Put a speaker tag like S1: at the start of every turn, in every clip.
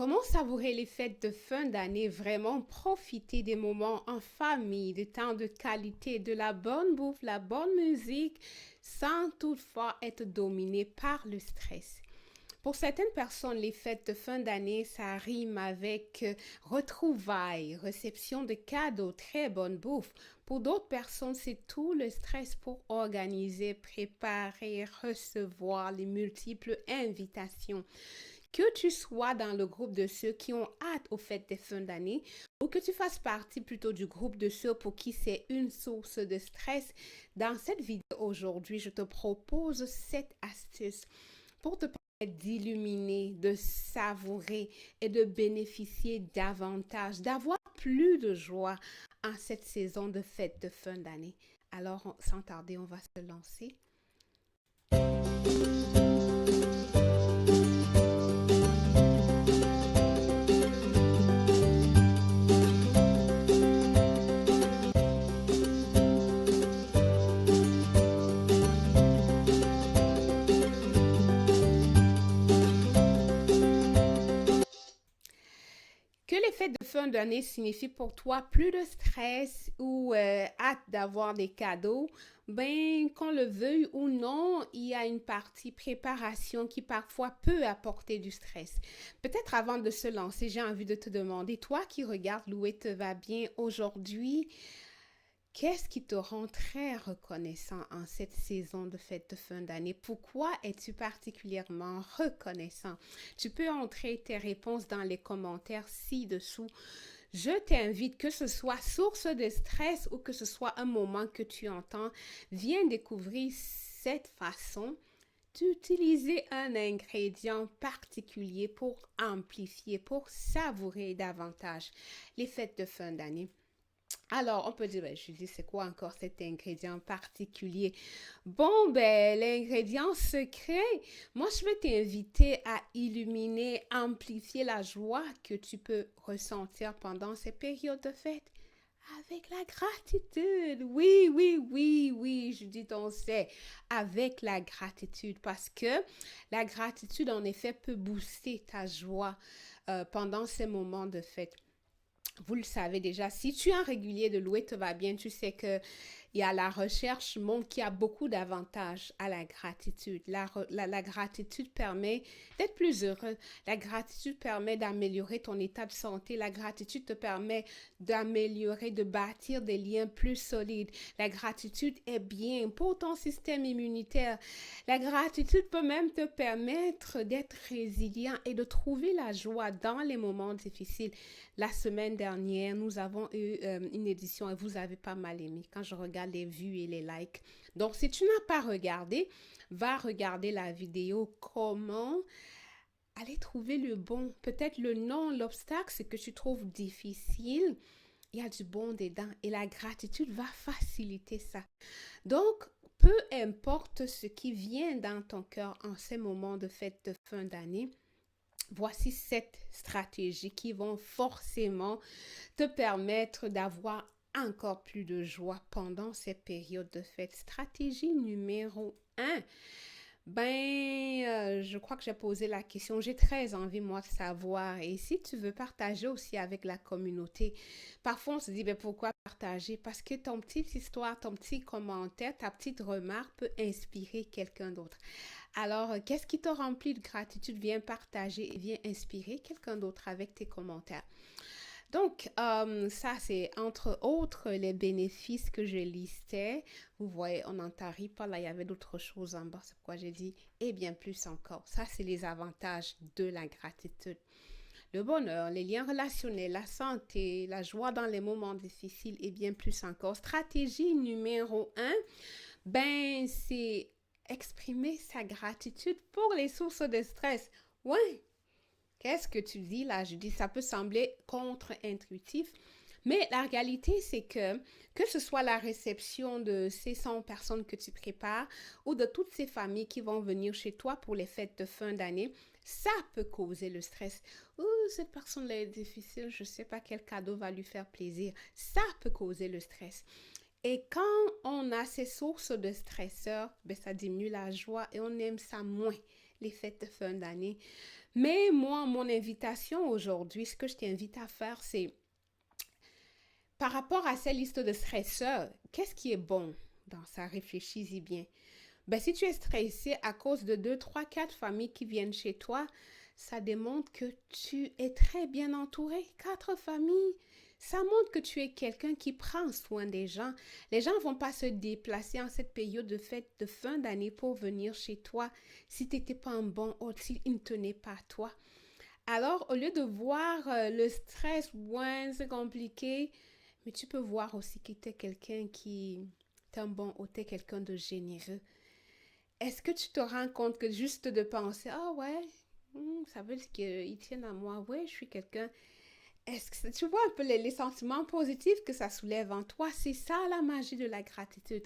S1: Comment savourer les fêtes de fin d'année? Vraiment profiter des moments en famille, des temps de qualité, de la bonne bouffe, la bonne musique, sans toutefois être dominé par le stress. Pour certaines personnes, les fêtes de fin d'année, ça rime avec retrouvailles, réception de cadeaux, très bonne bouffe. Pour d'autres personnes, c'est tout le stress pour organiser, préparer, recevoir les multiples invitations. Que tu sois dans le groupe de ceux qui ont hâte aux fêtes de fin d'année ou que tu fasses partie plutôt du groupe de ceux pour qui c'est une source de stress, dans cette vidéo aujourd'hui, je te propose cette astuce pour te permettre d'illuminer, de savourer et de bénéficier davantage, d'avoir plus de joie en cette saison de fêtes de fin d'année. Alors, sans tarder, on va se lancer. Que les fêtes de fin d'année signifient pour toi plus de stress ou hâte d'avoir des cadeaux, ben qu'on le veuille ou non, il y a une partie préparation qui parfois peut apporter du stress. Peut-être avant de se lancer, j'ai envie de te demander, toi qui regardes Loué te va bien aujourd'hui, qu'est-ce qui te rend très reconnaissant en cette saison de fête de fin d'année? Pourquoi es-tu particulièrement reconnaissant? Tu peux entrer tes réponses dans les commentaires ci-dessous. Je t'invite, que ce soit source de stress ou que ce soit un moment que tu entends, viens découvrir cette façon d'utiliser un ingrédient particulier pour amplifier, pour savourer davantage les fêtes de fin d'année. Alors, on peut dire, ben, je dis, c'est quoi encore cet ingrédient particulier? Bon, ben, l'ingrédient secret, moi, je vais t'inviter à illuminer, amplifier la joie que tu peux ressentir pendant ces périodes de fête avec la gratitude. Oui, oui, oui, oui, je dis on sait, avec la gratitude, parce que la gratitude, en effet, peut booster ta joie pendant ces moments de fête. Vous le savez déjà, si tu es un régulier de Louer te va bien, tu sais que il y a la recherche montre qu'il y a beaucoup d'avantages à la gratitude. La gratitude permet d'être plus heureux. La gratitude permet d'améliorer ton état de santé. La gratitude te permet d'améliorer, de bâtir des liens plus solides. La gratitude est bien pour ton système immunitaire. La gratitude peut même te permettre d'être résilient et de trouver la joie dans les moments difficiles. La semaine dernière, nous avons eu une édition et vous avez pas mal aimé quand je regarde les vues et les likes. Donc, si tu n'as pas regardé, va regarder la vidéo comment aller trouver le bon. Peut-être le non, l'obstacle, c'est que tu trouves difficile. Il y a du bon dedans et la gratitude va faciliter ça. Donc, peu importe ce qui vient dans ton cœur en ces moments de fête de fin d'année, voici 7 stratégies qui vont forcément te permettre d'avoir encore plus de joie pendant ces périodes de fête. Stratégie numéro 1. Je crois que j'ai posé la question. J'ai très envie, moi, de savoir. Et si tu veux partager aussi avec la communauté, parfois on se dit, pourquoi partager? Parce que ton petite histoire, ton petit commentaire, ta petite remarque peut inspirer quelqu'un d'autre. Alors, qu'est-ce qui te remplit de gratitude? Viens partager et viens inspirer quelqu'un d'autre avec tes commentaires. Donc, ça, c'est entre autres les bénéfices que je listais. Vous voyez, on n'en tarit pas. Là, il y avait d'autres choses en bas. C'est pourquoi j'ai dit, et bien plus encore. Ça, c'est les avantages de la gratitude. Le bonheur, les liens relationnels, la santé, la joie dans les moments difficiles et bien plus encore. Stratégie numéro 1, c'est exprimer sa gratitude pour les sources de stress. Ouais, qu'est-ce que tu dis là? Je dis, ça peut sembler contre-intuitif, mais la réalité, c'est que ce soit la réception de ces 100 personnes que tu prépares ou de toutes ces familles qui vont venir chez toi pour les fêtes de fin d'année, ça peut causer le stress. Oh, cette personne-là est difficile, je ne sais pas quel cadeau va lui faire plaisir. Ça peut causer le stress. Et quand on a ces sources de stresseurs, ça diminue la joie et on aime ça moins. les fêtes de fin d'année. Mais moi, mon invitation aujourd'hui, ce que je t'invite à faire, c'est par rapport à ces listes de stresseurs, qu'est-ce qui est bon dans ça? Réfléchis-y bien. Ben, si tu es stressé à cause de 2, 3, 4 familles qui viennent chez toi, ça démontre que tu es très bien entouré. 4 familles, ça montre que tu es quelqu'un qui prend soin des gens. Les gens ne vont pas se déplacer en cette période de fête de fin d'année pour venir chez toi si tu n'étais pas un bon hôte, s'ils ne tenaient pas à toi. Alors, au lieu de voir le stress, ouais, c'est compliqué, mais tu peux voir aussi que tu es quelqu'un qui est un bon hôte, quelqu'un de généreux. Est-ce que tu te rends compte que juste de penser, ah ouais, ça veut dire qu'ils tiennent à moi, ouais, je suis quelqu'un. Est-ce que tu vois un peu les sentiments positifs que ça soulève en toi? C'est ça la magie de la gratitude.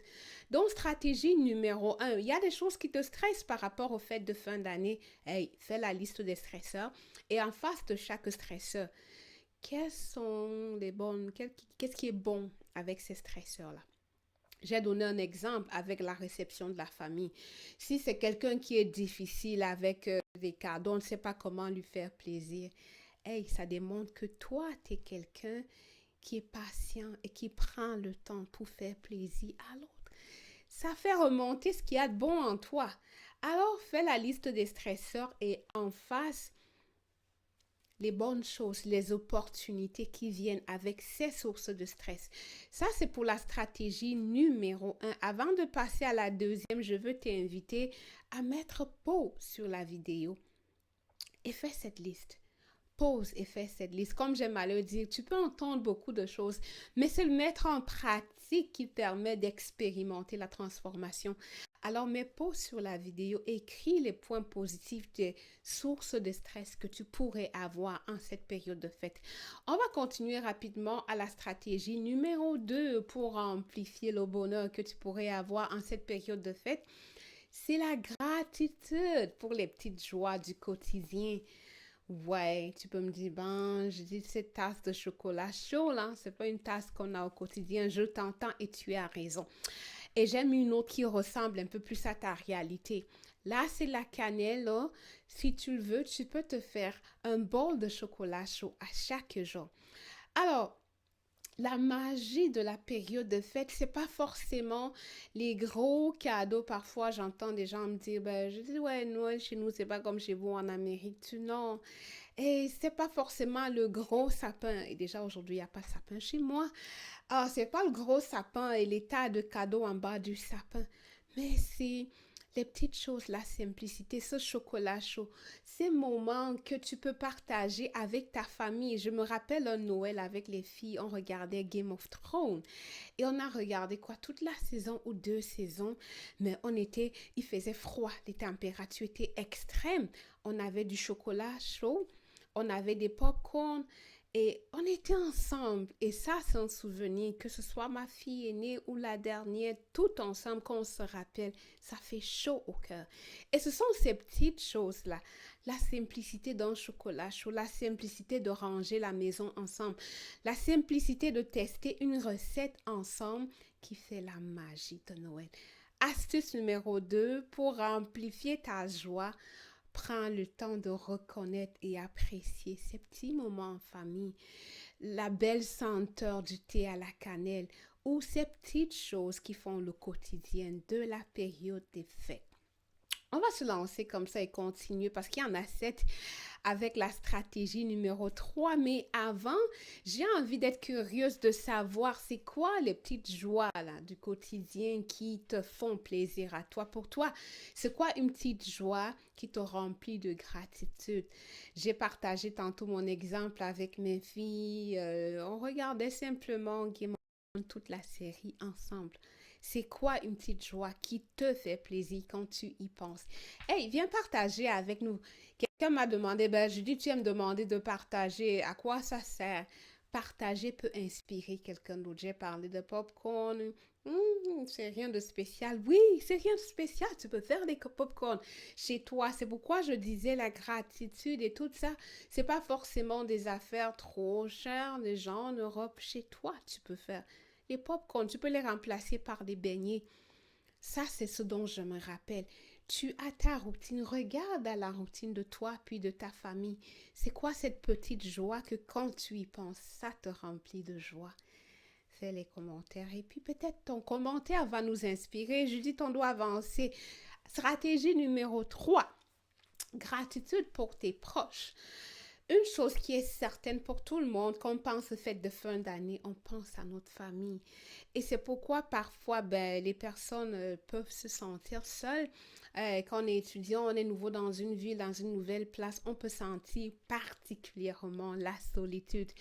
S1: Donc, stratégie numéro un, il y a des choses qui te stressent par rapport aux fêtes de fin d'année. Hey, fais la liste des stresseurs et en face de chaque stresseur, quels sont les bonnes, qu'est-ce qui est bon avec ces stresseurs-là? J'ai donné un exemple avec la réception de la famille. Si c'est quelqu'un qui est difficile avec des cadeaux, on ne sait pas comment lui faire plaisir. Hey, ça démontre que toi, tu es quelqu'un qui est patient et qui prend le temps pour faire plaisir à l'autre. Ça fait remonter ce qu'il y a de bon en toi. Alors, fais la liste des stresseurs et en face, les bonnes choses, les opportunités qui viennent avec ces sources de stress. Ça, c'est pour la stratégie numéro un. Avant de passer à la deuxième, je veux t'inviter à mettre pause sur la vidéo et fais cette liste. Pause et fais cette liste. Comme j'aime à le dire, tu peux entendre beaucoup de choses, mais c'est le mettre en pratique qui permet d'expérimenter la transformation. Alors, mets pause sur la vidéo, écris les points positifs des sources de stress que tu pourrais avoir en cette période de fête. On va continuer rapidement à la stratégie numéro 2 pour amplifier le bonheur que tu pourrais avoir en cette période de fête. C'est la gratitude pour les petites joies du quotidien. Ouais, tu peux me dire, ben, je dis cette tasse de chocolat chaud, là, c'est pas une tasse qu'on a au quotidien, je t'entends et tu as raison. Et j'aime une autre qui ressemble un peu plus à ta réalité. Là, c'est la cannelle, là. Si tu le veux, tu peux te faire un bol de chocolat chaud à chaque jour. Alors, la magie de la période de fête, c'est pas forcément les gros cadeaux. Parfois, j'entends des gens me dire, ben, je dis, ouais, Noël chez nous, c'est pas comme chez vous en Amérique. Non. Et c'est pas forcément le gros sapin. Et déjà, aujourd'hui, il n'y a pas de sapin chez moi. Alors, c'est pas le gros sapin et les tas de cadeaux en bas du sapin. Mais c'est les petites choses, la simplicité, ce chocolat chaud, ces moments que tu peux partager avec ta famille. Je me rappelle un Noël avec les filles, on regardait Game of Thrones et on a regardé quoi toute la saison ou 2 saisons, mais il faisait froid, les températures étaient extrêmes. On avait du chocolat chaud, on avait des pop-corn et on était ensemble. Et ça, c'est un souvenir, que ce soit ma fille aînée ou la dernière, tout ensemble, quand on se rappelle, ça fait chaud au cœur. Et ce sont ces petites choses-là, la simplicité d'un chocolat chaud, la simplicité de ranger la maison ensemble, la simplicité de tester une recette ensemble qui fait la magie de Noël. Astuce numéro 2 pour amplifier ta joie. Prends le temps de reconnaître et apprécier ces petits moments en famille, la belle senteur du thé à la cannelle ou ces petites choses qui font le quotidien de la période des fêtes. On va se lancer comme ça et continuer parce qu'il y en a 7 avec la stratégie numéro 3. Mais avant, j'ai envie d'être curieuse de savoir c'est quoi les petites joies là, du quotidien qui te font plaisir à toi. Pour toi, c'est quoi une petite joie qui te remplit de gratitude? J'ai partagé tantôt mon exemple avec mes filles. On regardait simplement Game of Thrones, toute la série ensemble. C'est quoi une petite joie qui te fait plaisir quand tu y penses? Hey, viens partager avec nous. Quelqu'un m'a demandé, ben, je dis, tu aimes demander de partager. À quoi ça sert? Partager peut inspirer quelqu'un d'autre. J'ai parlé de popcorn. C'est rien de spécial. Oui, c'est rien de spécial. Tu peux faire des popcorn chez toi. C'est pourquoi je disais la gratitude et tout ça. C'est pas forcément des affaires trop chères. Les gens en Europe, chez toi, tu peux faire les popcorn. Tu peux les remplacer par des beignets. Ça, c'est ce dont je me rappelle. Tu as ta routine. Regarde à la routine de toi puis de ta famille. C'est quoi cette petite joie que quand tu y penses, ça te remplit de joie? Fais les commentaires et puis peut-être ton commentaire va nous inspirer. Judith, on doit avancer. Stratégie numéro 3. Gratitude pour tes proches. Une chose qui est certaine pour tout le monde, quand on pense aux fêtes de fin d'année, on pense à notre famille. Et c'est pourquoi parfois, les personnes peuvent se sentir seules. Quand on est étudiant, on est nouveau dans une ville, dans une nouvelle place, on peut sentir particulièrement la solitude.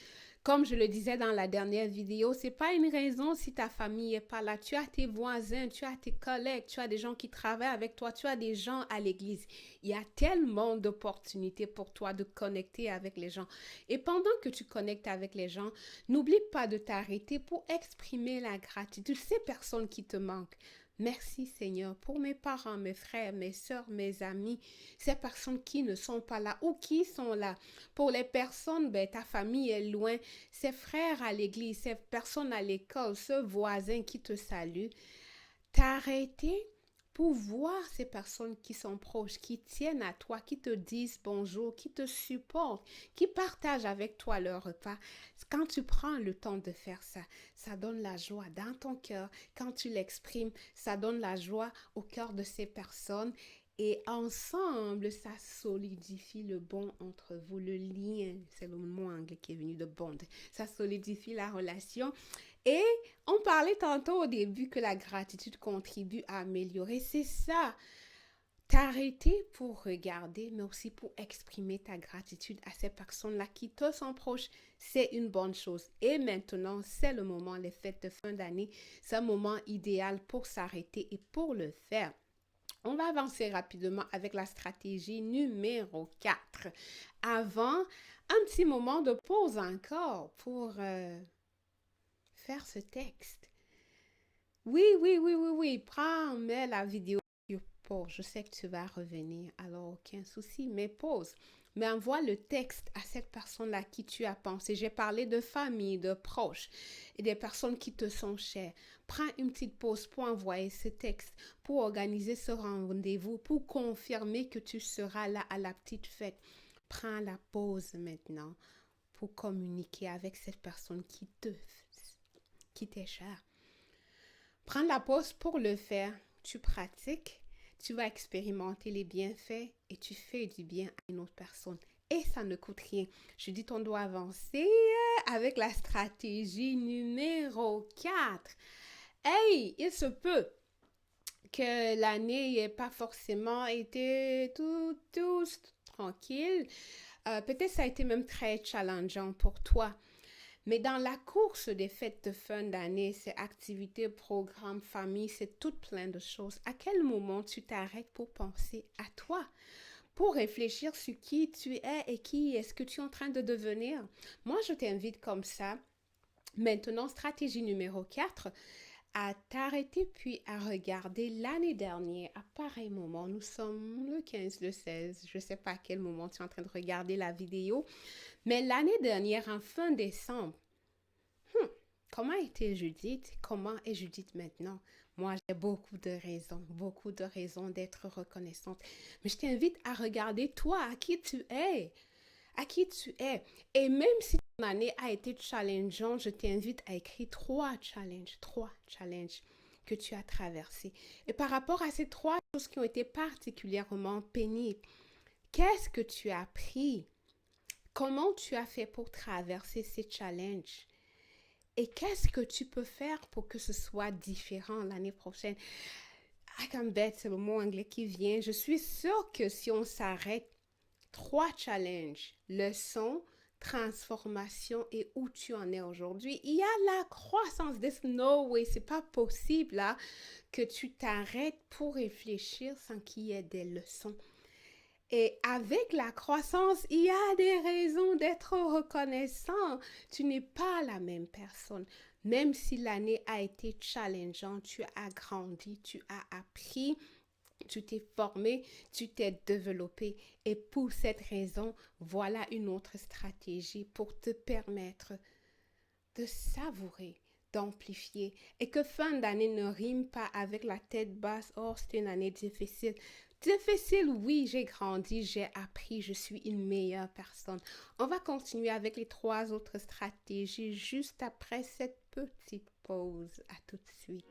S1: Comme je le disais dans la dernière vidéo, c'est pas une raison si ta famille est pas là. Tu as tes voisins, tu as tes collègues, tu as des gens qui travaillent avec toi, tu as des gens à l'église. Il y a tellement d'opportunités pour toi de connecter avec les gens. Et pendant que tu connectes avec les gens, n'oublie pas de t'arrêter pour exprimer la gratitude. Ces personnes qui te manquent. Merci Seigneur pour mes parents, mes frères, mes soeurs, mes amis, ces personnes qui ne sont pas là ou qui sont là. Pour les personnes, ta famille est loin, ces frères à l'église, ces personnes à l'école, ce voisin qui te salue. T'arrêter pour voir ces personnes qui sont proches, qui tiennent à toi, qui te disent bonjour, qui te supportent, qui partagent avec toi leur repas. Quand tu prends le temps de faire ça, ça donne la joie dans ton cœur. Quand tu l'exprimes, ça donne la joie au cœur de ces personnes. Et ensemble, ça solidifie le bond entre vous, le lien. C'est le mot anglais qui est venu de bond. Ça solidifie la relation. Et on parlait tantôt au début que la gratitude contribue à améliorer. C'est ça. T'arrêter pour regarder, mais aussi pour exprimer ta gratitude à ces personnes-là qui te sont proches, c'est une bonne chose. Et maintenant, c'est le moment, les fêtes de fin d'année, c'est un moment idéal pour s'arrêter et pour le faire. On va avancer rapidement avec la stratégie numéro 4. Avant, un petit moment de pause encore pour faire ce texte. Oui. Prends, mets la vidéo sur pause. Je sais que tu vas revenir, alors aucun souci, mais pause. Mais envoie le texte à cette personne à qui tu as pensé. J'ai parlé de famille, de proches et des personnes qui te sont chères. Prends une petite pause pour envoyer ce texte, pour organiser ce rendez-vous, pour confirmer que tu seras là à la petite fête. Prends la pause maintenant pour communiquer avec cette personne qui t'est chère. Prends la pause pour le faire. Tu pratiques, tu vas expérimenter les bienfaits et tu fais du bien à une autre personne. Et ça ne coûte rien. Je dis qu'on doit avancer avec la stratégie numéro 4. Hey, il se peut que l'année n'ait pas forcément été tout tranquille. Peut-être ça a été même très challengeant pour toi. Mais dans la course des fêtes de fin d'année, c'est activités, programmes, famille, c'est tout plein de choses. À quel moment tu t'arrêtes pour penser à toi? Pour réfléchir sur qui tu es et qui est-ce que tu es en train de devenir? Moi, je t'invite comme ça. Maintenant, stratégie numéro 4, à t'arrêter puis à regarder l'année dernière, à pareil moment. Nous sommes le 15, le 16, je ne sais pas à quel moment tu es en train de regarder la vidéo. Mais l'année dernière, en fin décembre, comment était Judith? Comment est Judith maintenant? Moi, j'ai beaucoup de raisons d'être reconnaissante. Mais je t'invite à regarder toi, à qui tu es. À qui tu es. Et même si ton année a été challengeante, je t'invite à écrire trois challenges que tu as traversés. Et par rapport à ces 3 choses qui ont été particulièrement pénibles, qu'est-ce que tu as appris? Comment tu as fait pour traverser ces challenges? Et qu'est-ce que tu peux faire pour que ce soit différent l'année prochaine? I can bet, c'est le mot anglais qui vient. Je suis sûre que si on s'arrête, 3 challenges, leçons, transformation et où tu en es aujourd'hui, il y a la croissance. There's no way, c'est pas possible là, que tu t'arrêtes pour réfléchir sans qu'il y ait des leçons. Et avec la croissance, il y a des raisons d'être reconnaissant. Tu n'es pas la même personne. Même si l'année a été challengeante, tu as grandi, tu as appris, tu t'es formé, tu t'es développé. Et pour cette raison, voilà une autre stratégie pour te permettre de savourer, d'amplifier. Et que fin d'année ne rime pas avec la tête basse. Oh, c'était une année difficile. Difficile, oui, j'ai grandi, j'ai appris, je suis une meilleure personne. On va continuer avec les trois autres stratégies juste après cette petite pause. À tout de suite.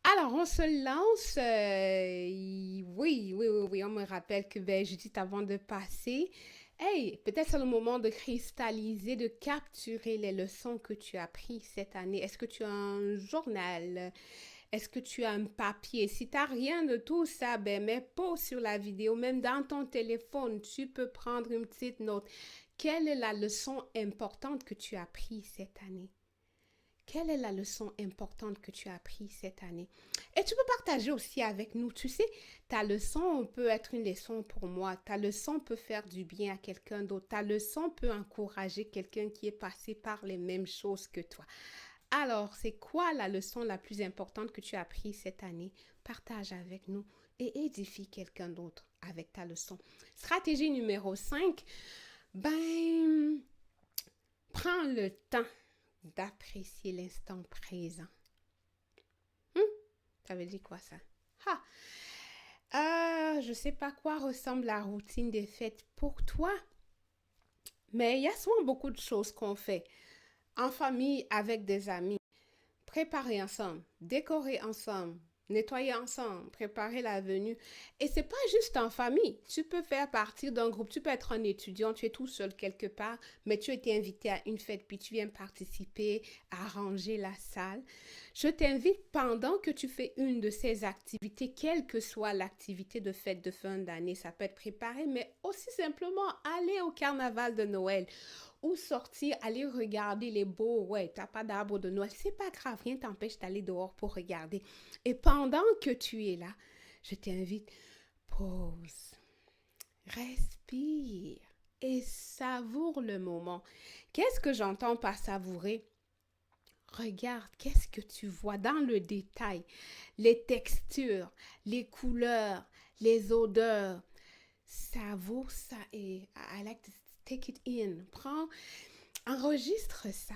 S1: Alors, on se lance. Oui, on me rappelle que ben, Judith, avant de passer, hey, peut-être c'est le moment de cristalliser, de capturer les leçons que tu as prises cette année. Est-ce que tu as un journal? Est-ce que tu as un papier? Si tu n'as rien de tout ça, ben, mets pause sur la vidéo. Même dans ton téléphone, tu peux prendre une petite note. Quelle est la leçon importante que tu as prise cette année? Quelle est la leçon importante que tu as apprise cette année? Et tu peux partager aussi avec nous. Tu sais, ta leçon peut être une leçon pour moi. Ta leçon peut faire du bien à quelqu'un d'autre. Ta leçon peut encourager quelqu'un qui est passé par les mêmes choses que toi. Alors, c'est quoi la leçon la plus importante que tu as apprise cette année? Partage avec nous et édifie quelqu'un d'autre avec ta leçon. Stratégie numéro 5. Ben, prends le temps d'apprécier l'instant présent. Ça veut dire quoi ça? Je sais pas quoi ressemble la routine des fêtes pour toi, mais il y a souvent beaucoup de choses qu'on fait en famille, avec des amis. Préparer ensemble, décorer ensemble, nettoyer ensemble, préparer la venue. Et c'est pas juste en famille. Tu peux faire partie d'un groupe. Tu peux être un étudiant, tu es tout seul quelque part, mais tu as été invité à une fête, puis tu viens participer à ranger la salle. Je t'invite pendant que tu fais une de ces activités, quelle que soit l'activité de fête de fin d'année, ça peut être préparé, mais aussi simplement aller au carnaval de Noël ou sortir, aller regarder les beaux, ouais, t'as pas d'arbre de Noël, c'est pas grave, rien t'empêche d'aller dehors pour regarder. Et pendant que tu es là, je t'invite, pause, respire et savoure le moment. Qu'est-ce que j'entends par savourer? Regarde, qu'est-ce que tu vois dans le détail? Les textures, les couleurs, les odeurs. Savoure ça et I like to take it in. Enregistre ça.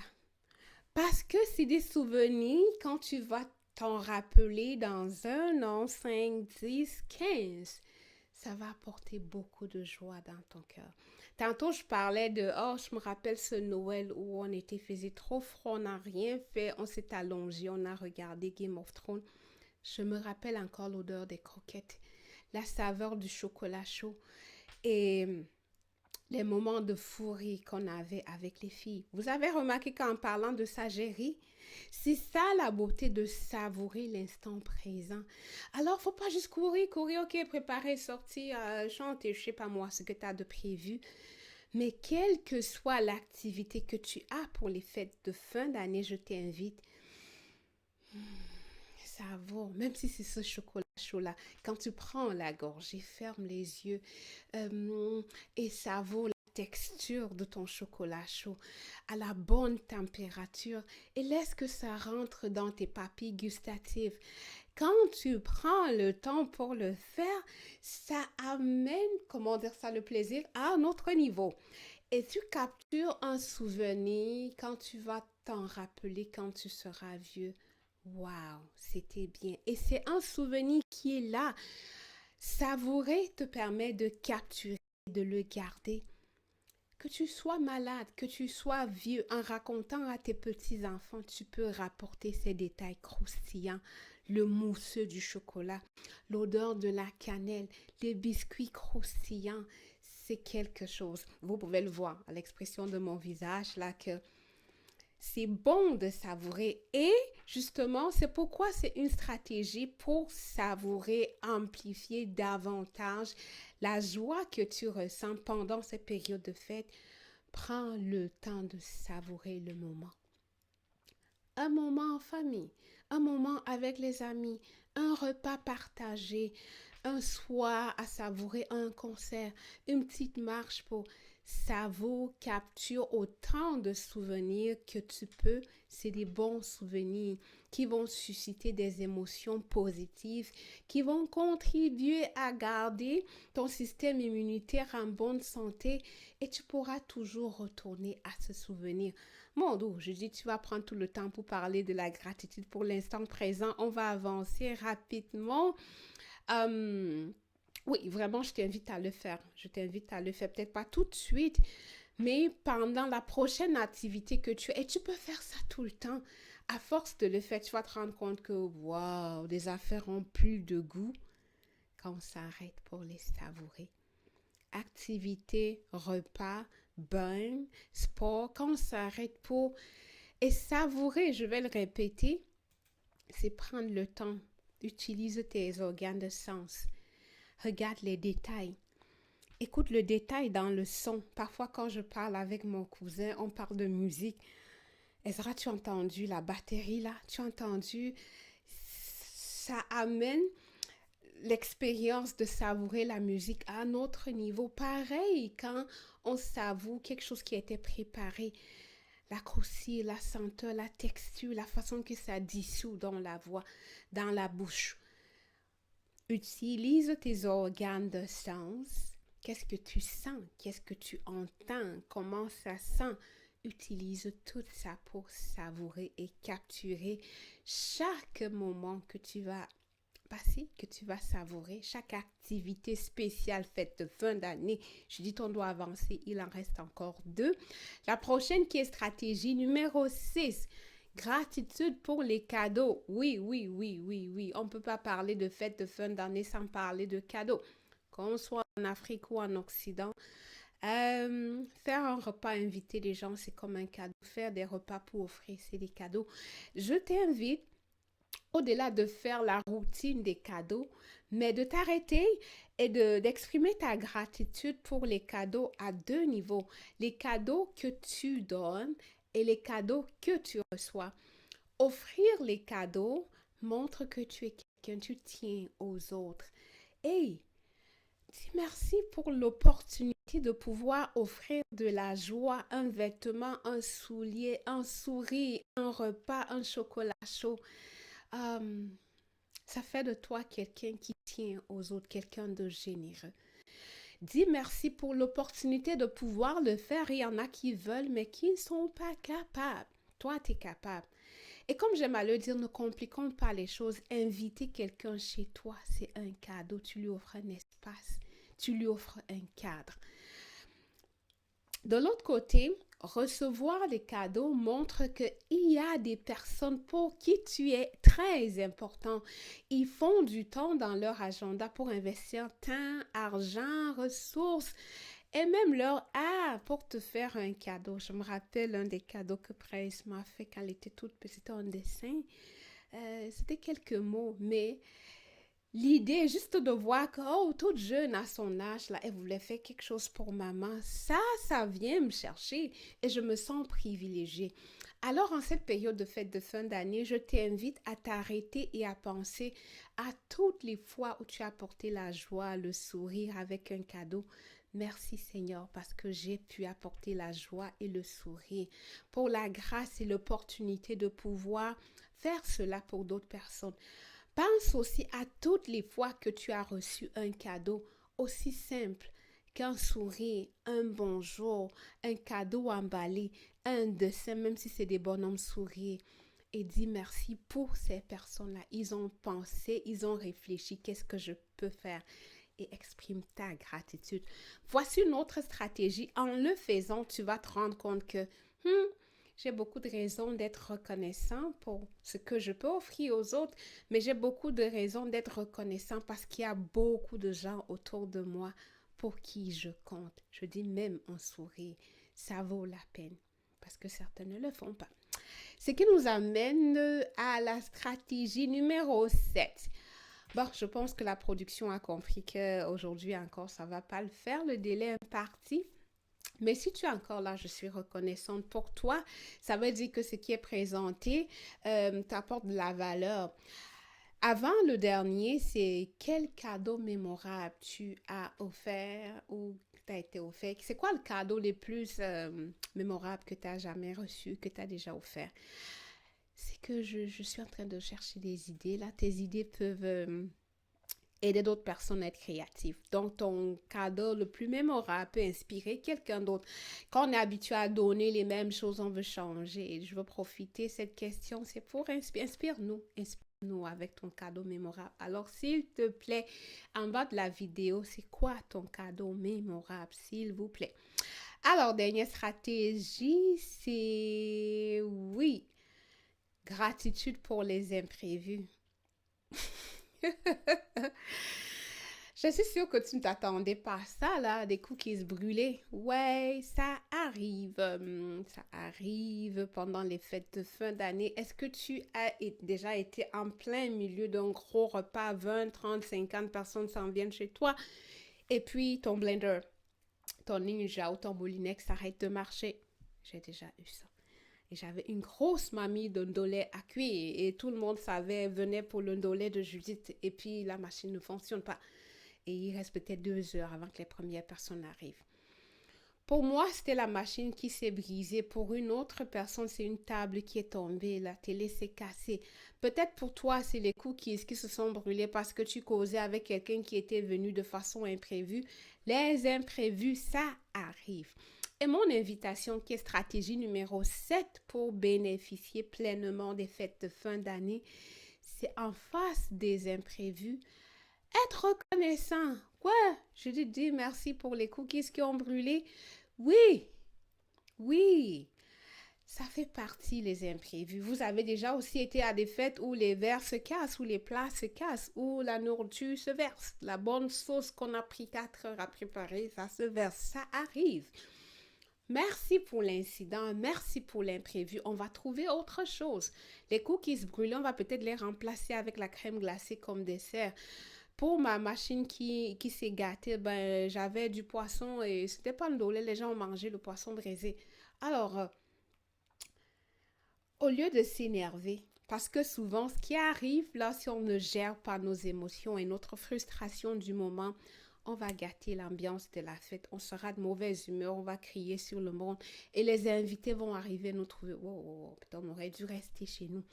S1: Parce que c'est des souvenirs quand tu vas t'en rappeler dans 1 an, 5, 10, 15. Ça va apporter beaucoup de joie dans ton cœur. Tantôt, je parlais de, je me rappelle ce Noël où faisait trop froid, on n'a rien fait, on s'est allongé, on a regardé Game of Thrones. Je me rappelle encore l'odeur des croquettes, la saveur du chocolat chaud et les moments de fou rire qu'on avait avec les filles. Vous avez remarqué qu'en parlant de ça, j'ai ri. C'est ça la beauté de savourer l'instant présent. Alors, faut pas juste courir, ok, préparer, sortir, chanter, je sais pas moi, ce que tu as de prévu. Mais quelle que soit l'activité que tu as pour les fêtes de fin d'année, je t'invite. Savoure, même si c'est ce chocolat chaud-là, quand tu prends la gorgée, ferme les yeux et savoure la texture de ton chocolat chaud à la bonne température et laisse que ça rentre dans tes papilles gustatives. Quand tu prends le temps pour le faire, ça amène, comment dire ça, le plaisir à un autre niveau. Et tu captures un souvenir quand tu vas t'en rappeler quand tu seras vieux. Waouh, c'était bien. Et c'est un souvenir qui est là. Savourer te permet de capturer, de le garder. Que tu sois malade, que tu sois vieux, en racontant à tes petits-enfants, tu peux rapporter ces détails croustillants, le mousseux du chocolat, l'odeur de la cannelle, les biscuits croustillants. C'est quelque chose. Vous pouvez le voir à l'expression de mon visage là que c'est bon de savourer et justement, c'est pourquoi c'est une stratégie pour savourer, amplifier davantage la joie que tu ressens pendant cette période de fête. Prends le temps de savourer le moment. Un moment en famille, un moment avec les amis, un repas partagé, un soir à savourer, un concert, une petite marche pour savoure, capture autant de souvenirs que tu peux. C'est des bons souvenirs qui vont susciter des émotions positives, qui vont contribuer à garder ton système immunitaire en bonne santé et tu pourras toujours retourner à ce souvenir. Mon dos, je dis, tu vas prendre tout le temps pour parler de la gratitude pour l'instant présent. On va avancer rapidement. Euh, oui, vraiment, je t'invite à le faire. Je t'invite à le faire. Peut-être pas tout de suite, mais pendant la prochaine activité que tu as. Et tu peux faire ça tout le temps. À force de le faire, tu vas te rendre compte que, waouh, des affaires ont plus de goût quand on s'arrête pour les savourer. Activité, repas, bain, sport, quand on s'arrête pour... Et savourer, je vais le répéter, c'est prendre le temps. Utilise tes organes de sens. Regarde les détails. Écoute le détail dans le son. Parfois, quand je parle avec mon cousin, on parle de musique. Ezra, tu as entendu la batterie là? Tu as entendu? Ça amène l'expérience de savourer la musique à un autre niveau. Pareil, quand on savoure quelque chose qui a été préparé, la croustille, la senteur, la texture, la façon que ça dissout dans la voix, dans la bouche. Utilise tes organes de sens. Qu'est-ce que tu sens? Qu'est-ce que tu entends? Comment ça sent? Utilise tout ça pour savourer et capturer chaque moment que tu vas passer, que tu vas savourer, chaque activité spéciale faite de fin d'année. Je dis on doit avancer, il en reste encore 2. La prochaine qui est stratégie numéro 6. Gratitude pour les cadeaux. Oui, oui, oui, oui, oui. On ne peut pas parler de fête de fin d'année sans parler de cadeaux. Qu'on soit en Afrique ou en Occident, faire un repas, inviter les gens, c'est comme un cadeau. Faire des repas pour offrir, c'est des cadeaux. Je t'invite, au-delà de faire la routine des cadeaux, mais de t'arrêter et d'exprimer ta gratitude pour les cadeaux à 2 niveaux. Les cadeaux que tu donnes et les cadeaux que tu reçois. Offrir les cadeaux montre que tu es quelqu'un, tu tiens aux autres. Et dis merci pour l'opportunité de pouvoir offrir de la joie, un vêtement, un soulier, un sourire, un repas, un chocolat chaud. Euh, Ça fait de toi quelqu'un qui tient aux autres, quelqu'un de généreux. Dis merci pour l'opportunité de pouvoir le faire. Il y en a qui veulent, mais qui ne sont pas capables. Toi, tu es capable. Et comme j'aime à le dire, ne compliquons pas les choses. Inviter quelqu'un chez toi, c'est un cadeau. Tu lui offres un espace. Tu lui offres un cadre. De l'autre côté, recevoir des cadeaux montre qu'il y a des personnes pour qui tu es très important. Ils font du temps dans leur agenda pour investir temps, argent, ressources et même leur art pour te faire un cadeau. Je me rappelle un des cadeaux que Price m'a fait quand elle était toute petite, c'était un dessin. C'était quelques mots, mais l'idée juste de voir que, oh, toute jeune à son âge, là, elle voulait faire quelque chose pour maman, ça vient me chercher et je me sens privilégiée. Alors, en cette période de fête de fin d'année, je t'invite à t'arrêter et à penser à toutes les fois où tu as apporté la joie, le sourire avec un cadeau. Merci Seigneur parce que j'ai pu apporter la joie et le sourire pour la grâce et l'opportunité de pouvoir faire cela pour d'autres personnes. Pense aussi à toutes les fois que tu as reçu un cadeau aussi simple qu'un sourire, un bonjour, un cadeau emballé, un dessin, même si c'est des bonhommes sourires. Et dis merci pour ces personnes-là. Ils ont pensé, ils ont réfléchi, qu'est-ce que je peux faire? Et exprime ta gratitude. Voici une autre stratégie. En le faisant, tu vas te rendre compte que j'ai beaucoup de raisons d'être reconnaissant pour ce que je peux offrir aux autres, mais j'ai beaucoup de raisons d'être reconnaissant parce qu'il y a beaucoup de gens autour de moi pour qui je compte. Je dis même un sourire, ça vaut la peine parce que certains ne le font pas. Ce qui nous amène à la stratégie numéro 7. Bon, je pense que la production a compris qu'aujourd'hui encore, ça ne va pas le faire, le délai est parti. Mais si tu es encore là, je suis reconnaissante pour toi. Ça veut dire que ce qui est présenté t'apporte de la valeur. Avant le dernier, c'est quel cadeau mémorable tu as offert ou t'as été offert. C'est quoi le cadeau le plus mémorable que tu as jamais reçu, que tu as déjà offert? C'est que je suis en train de chercher des idées. Là, tes idées peuvent aider d'autres personnes à être créatives. Donc, ton cadeau le plus mémorable peut inspirer quelqu'un d'autre. Quand on est habitué à donner les mêmes choses, on veut changer. Et je veux profiter de cette question, c'est pour inspire-nous. Inspire-nous avec ton cadeau mémorable. Alors, s'il te plaît, en bas de la vidéo, c'est quoi ton cadeau mémorable, s'il vous plaît? Alors, dernière stratégie, c'est oui, gratitude pour les imprévus. Je suis sûre que tu ne t'attendais pas à ça, là, des cookies brûlés. Ouais, ça arrive. Ça arrive pendant les fêtes de fin d'année. Est-ce que tu as déjà été en plein milieu d'un gros repas, 20, 30, 50 personnes s'en viennent chez toi, et puis ton blender, ton ninja ou ton moulinex s'arrête de marcher? J'ai déjà eu ça. Et j'avais une grosse mamie de ndolé à cuire et tout le monde savait, venait pour le ndolé de Judith et puis la machine ne fonctionne pas. Et il reste peut-être 2 heures avant que les premières personnes arrivent. Pour moi, c'était la machine qui s'est brisée. Pour une autre personne, c'est une table qui est tombée. La télé s'est cassée. Peut-être pour toi, c'est les cookies qui se sont brûlés parce que tu causais avec quelqu'un qui était venu de façon imprévue. Les imprévus, ça arrive. Et mon invitation, qui est stratégie numéro 7 pour bénéficier pleinement des fêtes de fin d'année, c'est en face des imprévus, être reconnaissant. Quoi? Je te dis merci pour les cookies qui ont brûlé. Oui, oui, ça fait partie les imprévus. Vous avez déjà aussi été à des fêtes où les verres se cassent, où les plats se cassent, où la nourriture se verse. La bonne sauce qu'on a pris 4 heures à préparer, ça se verse. Ça arrive. Merci pour l'incident, merci pour l'imprévu. On va trouver autre chose. Les cookies brûlés, on va peut-être les remplacer avec la crème glacée comme dessert. Pour ma machine qui s'est gâtée, ben, j'avais du poisson et c'était pas ndolé, les gens ont mangé le poisson braisé. Alors, au lieu de s'énerver, parce que souvent, ce qui arrive là, si on ne gère pas nos émotions et notre frustration du moment, on va gâter l'ambiance de la fête, on sera de mauvaise humeur, on va crier sur le monde et les invités vont arriver nous trouver. Oh, putain, on aurait dû rester chez nous.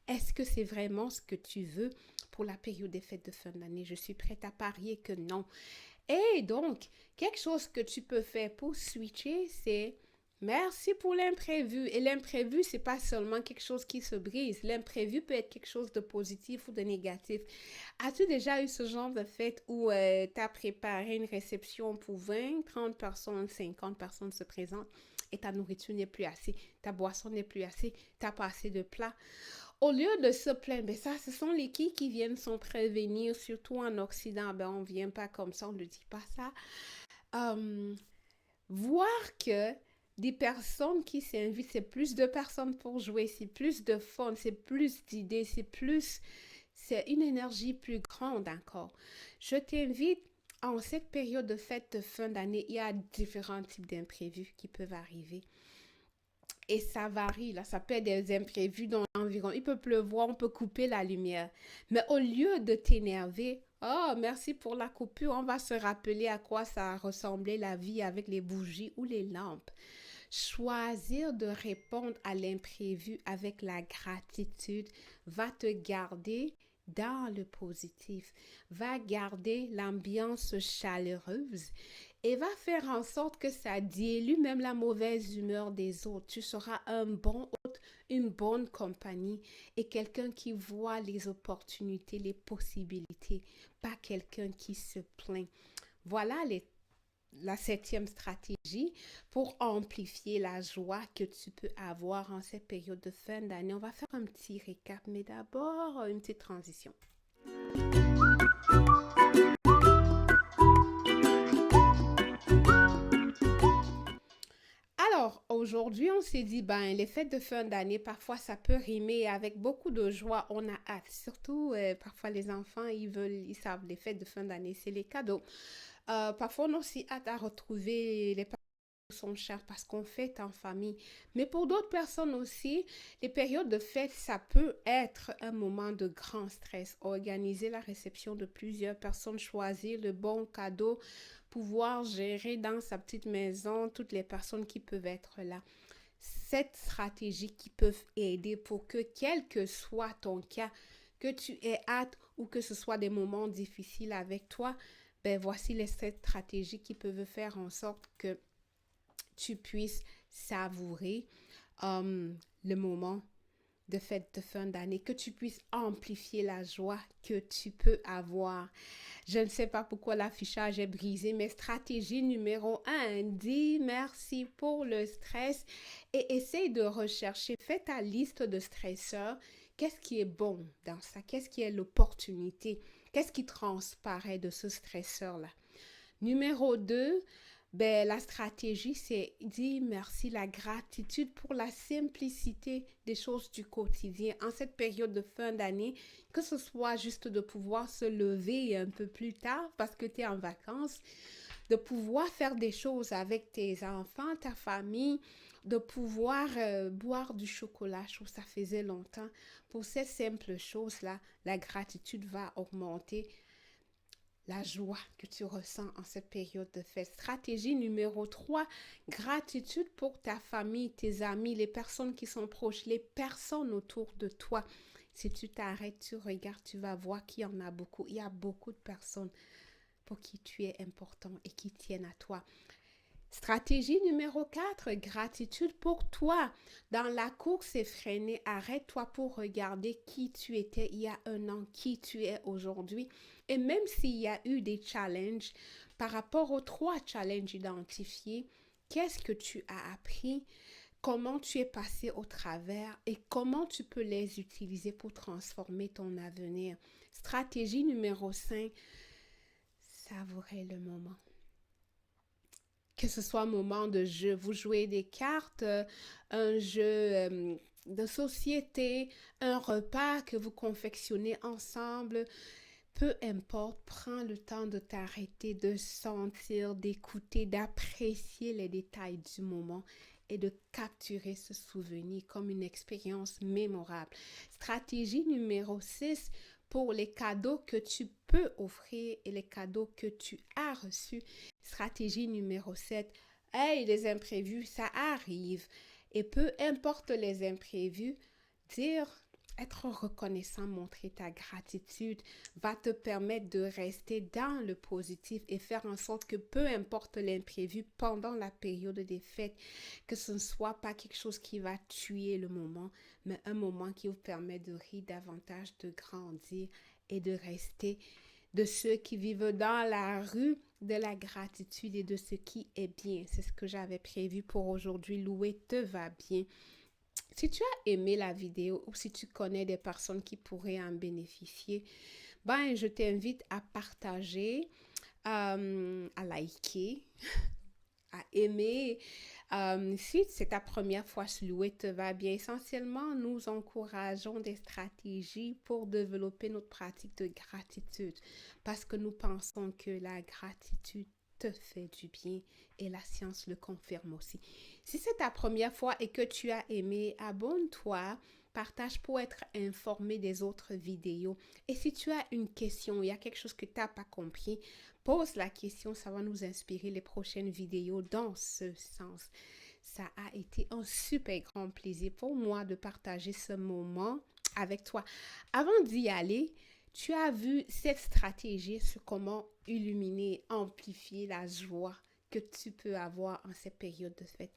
S1: Est-ce que c'est vraiment ce que tu veux pour la période des fêtes de fin d'année? Je suis prête à parier que non. Et donc, quelque chose que tu peux faire pour switcher, c'est merci pour l'imprévu. Et l'imprévu, c'est pas seulement quelque chose qui se brise. L'imprévu peut être quelque chose de positif ou de négatif. As-tu déjà eu ce genre de fête où tu as préparé une réception pour 20, 30 personnes, 50 personnes se présentent et ta nourriture n'est plus assez, ta boisson n'est plus assez, tu n'as pas assez de plats? Au lieu de se plaindre, ben ça, ce sont les qui viennent s'en prévenir, surtout en Occident. Ben, on ne vient pas comme ça, on ne dit pas ça. Euh, Voir que des personnes qui s'invitent, c'est plus de personnes pour jouer, c'est plus de fun, c'est plus d'idées, c'est une énergie plus grande encore. Je t'invite en cette période de fête de fin d'année, il y a différents types d'imprévus qui peuvent arriver. Et ça varie, là, ça peut être des imprévus dans l'environnement. Il peut pleuvoir, on peut couper la lumière. Mais au lieu de t'énerver, oh, merci pour la coupure, on va se rappeler à quoi ça ressemblait la vie avec les bougies ou les lampes. Choisir de répondre à l'imprévu avec la gratitude va te garder dans le positif, va garder l'ambiance chaleureuse et va faire en sorte que ça dilue même la mauvaise humeur des autres. Tu seras un bon hôte, une bonne compagnie et quelqu'un qui voit les opportunités, les possibilités, pas quelqu'un qui se plaint. Voilà la 7e stratégie pour amplifier la joie que tu peux avoir en cette période de fin d'année. On va faire un petit récap, mais d'abord une petite transition. Alors, aujourd'hui, on s'est dit, ben, les fêtes de fin d'année, parfois, ça peut rimer avec beaucoup de joie. On a hâte. Surtout, parfois, les enfants, ils savent, les fêtes de fin d'année, c'est les cadeaux. Parfois, on a aussi hâte à retrouver les parents qui sont chers parce qu'on fête en famille. Mais pour d'autres personnes aussi, les périodes de fête, ça peut être un moment de grand stress. Organiser la réception de plusieurs personnes, choisir le bon cadeau, pouvoir gérer dans sa petite maison toutes les personnes qui peuvent être là. Cette stratégie qui peuvent aider pour que, quel que soit ton cas, que tu aies hâte ou que ce soit des moments difficiles avec toi, ben voici les 7 stratégies qui peuvent faire en sorte que tu puisses savourer le moment de fête de fin d'année, que tu puisses amplifier la joie que tu peux avoir. Je ne sais pas pourquoi l'affichage est brisé, mais stratégie numéro 1, dis merci pour le stress et essaye de rechercher, fais ta liste de stresseurs. Qu'est-ce qui est bon dans ça? Qu'est-ce qui est l'opportunité? Qu'est-ce qui transparaît de ce stresseur-là? Numéro 2, ben, la stratégie, c'est dire merci, la gratitude pour la simplicité des choses du quotidien. En cette période de fin d'année, que ce soit juste de pouvoir se lever un peu plus tard parce que tu es en vacances, de pouvoir faire des choses avec tes enfants, ta famille, de pouvoir boire du chocolat chaud, ça faisait longtemps. Pour ces simples choses-là, la gratitude va augmenter la joie que tu ressens en cette période de fête. Stratégie numéro 3, gratitude pour ta famille, tes amis, les personnes qui sont proches, les personnes autour de toi. Si tu t'arrêtes, tu regardes, tu vas voir qu'il y en a beaucoup. Il y a beaucoup de personnes pour qui tu es important et qui tiennent à toi. Stratégie numéro 4, gratitude pour toi. Dans la course effrénée, arrête-toi pour regarder qui tu étais il y a un an, qui tu es aujourd'hui. Et même s'il y a eu des challenges, par rapport aux 3 challenges identifiés, qu'est-ce que tu as appris? Comment tu es passé au travers et comment tu peux les utiliser pour transformer ton avenir. Stratégie numéro 5, savourer le moment. Que ce soit un moment de jeu, vous jouez des cartes, un jeu de société, un repas que vous confectionnez ensemble, peu importe, prends le temps de t'arrêter, de sentir, d'écouter, d'apprécier les détails du moment et de capturer ce souvenir comme une expérience mémorable. Stratégie numéro 6, pour les cadeaux que tu peux offrir et les cadeaux que tu as reçus. Stratégie numéro 7, hey, les imprévus, ça arrive. Et peu importe les imprévus, être reconnaissant, montrer ta gratitude va te permettre de rester dans le positif et faire en sorte que peu importe l'imprévu pendant la période des fêtes, que ce ne soit pas quelque chose qui va tuer le moment, mais un moment qui vous permet de rire davantage, de grandir et de rester de ceux qui vivent dans la rue de la gratitude et de ce qui est bien. C'est ce que j'avais prévu pour aujourd'hui. Louer te va bien. Si tu as aimé la vidéo ou si tu connais des personnes qui pourraient en bénéficier, ben, je t'invite à partager, à liker, à aimer. Si c'est ta première fois sur Louer te va bien, essentiellement, nous encourageons des stratégies pour développer notre pratique de gratitude parce que nous pensons que la gratitude te fait du bien et la science le confirme aussi. Si c'est ta première fois et que tu as aimé, abonne-toi, partage pour être informé des autres vidéos. Et si tu as une question, il y a quelque chose que tu n'as pas compris, pose la question, ça va nous inspirer les prochaines vidéos dans ce sens. Ça a été un super grand plaisir pour moi de partager ce moment avec toi. Avant d'y aller, tu as vu cette stratégie sur comment illuminer, amplifier la joie que tu peux avoir en cette période de fête.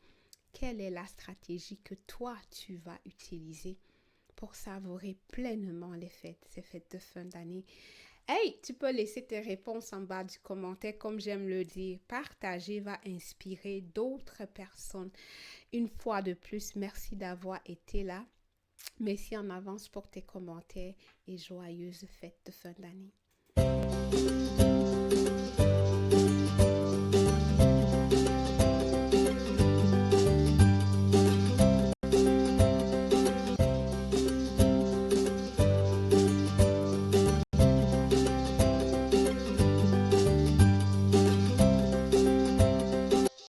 S1: Quelle est la stratégie que toi, tu vas utiliser pour savourer pleinement les fêtes, ces fêtes de fin d'année? Hey, tu peux laisser tes réponses en bas du commentaire, comme j'aime le dire. Partager va inspirer d'autres personnes. Une fois de plus, merci d'avoir été là. Merci en avance pour tes commentaires et joyeuses fêtes de fin d'année.